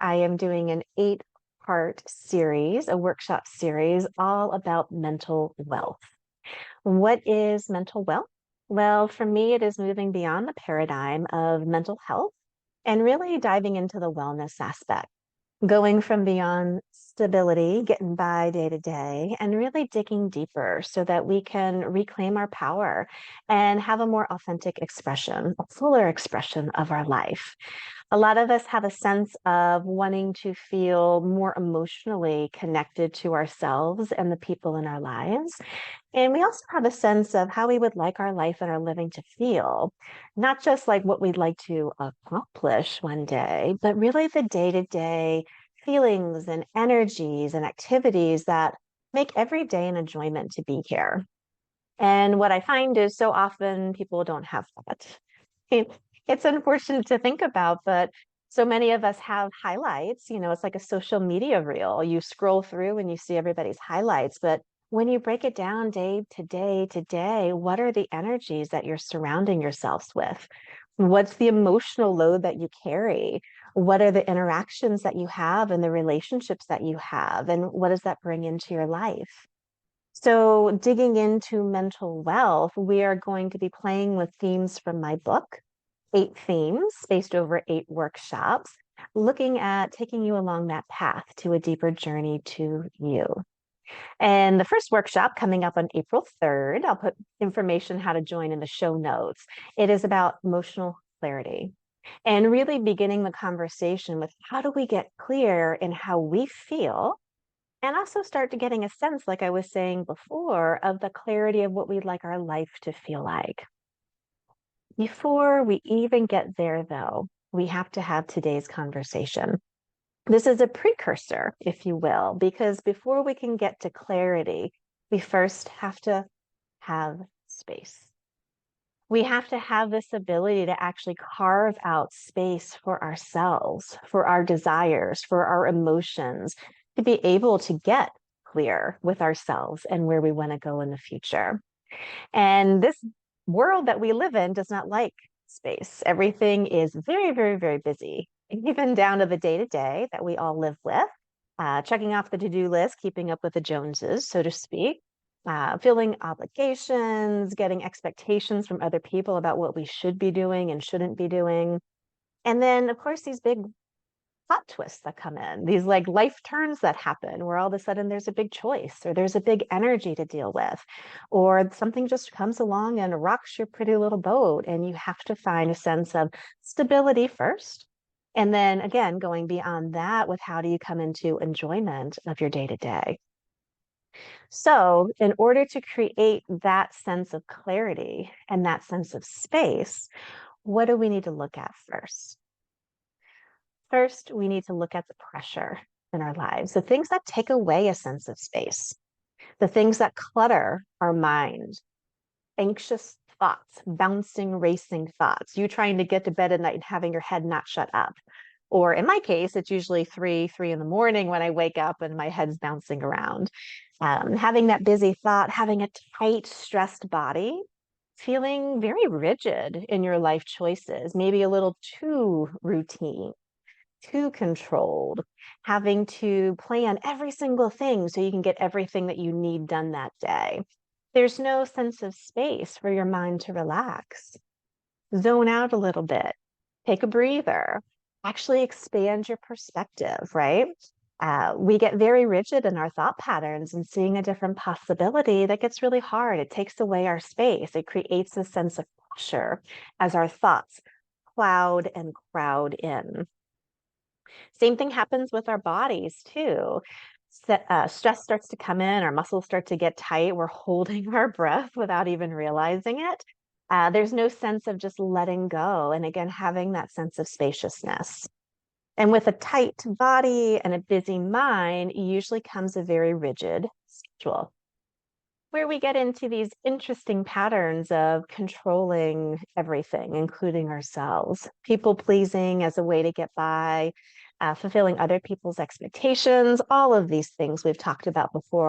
I am doing an 8-part series, a workshop series, all about mental wealth. What is mental wealth? Well, for me, it is moving beyond the paradigm of mental health and really diving into the wellness aspect, going from beyond stability, getting by day to day, and really digging deeper so that we can reclaim our power and have a more authentic expression, a fuller expression of our life. A lot of us have a sense of wanting to feel more emotionally connected to ourselves and the people in our lives. And we also have a sense of how we would like our life and our living to feel, not just like what we'd like to accomplish one day, but really the day to day feelings and energies and activities that make every day an enjoyment to be here. And what I find is so often people don't have that. It- It's unfortunate to think about, but so many of us have highlights. It's like a social media reel. You scroll through and you see everybody's highlights, but when you break it down day to day to day, what are the energies that you're surrounding yourselves with? What's the emotional load that you carry? What are the interactions that you have and the relationships that you have? And what does that bring into your life? So, digging into mental wealth, we are going to be playing with themes from my book, 8 themes spaced over 8 workshops, looking at taking you along that path to a deeper journey to you. And the first workshop coming up on April 3rd, I'll put information how to join in the show notes. It is about emotional clarity and really beginning the conversation with how do we get clear in how we feel and also start to getting a sense, like I was saying before, of the clarity of what we'd like our life to feel like. Before we even get there, though, we have to have today's conversation. This is a precursor, if you will, because before we can get to clarity, we first have to have space. We have to have this ability to actually carve out space for ourselves, for our desires, for our emotions, to be able to get clear with ourselves and where we want to go in the future. And this world that we live in does not like space. Everything is very, very, very busy, even down to the day to day that we all live with, checking off the to do list, keeping up with the Joneses, so to speak, feeling obligations, getting expectations from other people about what we should be doing and shouldn't be doing. And then, of course, these big plot twists that come in, these like life turns that happen where all of a sudden there's a big choice or there's a big energy to deal with, or something just comes along and rocks your pretty little boat. And you have to find a sense of stability first. And then again, going beyond that with how do you come into enjoyment of your day to day? So, in order to create that sense of clarity and that sense of space, what do we need to look at first? First, we need to look at the pressure in our lives, the things that take away a sense of space, the things that clutter our mind, anxious thoughts, bouncing, racing thoughts, you trying to get to bed at night and having your head not shut up. Or in my case, it's usually 3 in the morning when I wake up and my head's bouncing around. Having that busy thought, having a tight, stressed body, feeling very rigid in your life choices, maybe a little too routine, too controlled, having to plan every single thing so you can get everything that you need done that day. There's no sense of space for your mind to relax, zone out a little bit, take a breather, actually expand your perspective, right? We get very rigid in our thought patterns and seeing a different possibility that gets really hard. It takes away our space. It creates a sense of pressure as our thoughts cloud and crowd in. Same thing happens with our bodies too. Stress starts to come in, our muscles start to get tight. We're holding our breath without even realizing it. There's no sense of just letting go. And again, having that sense of spaciousness. And with a tight body and a busy mind, usually comes a very rigid schedule where we get into these interesting patterns of controlling everything, including ourselves, people pleasing as a way to get by, fulfilling other people's expectations, all of these things we've talked about before.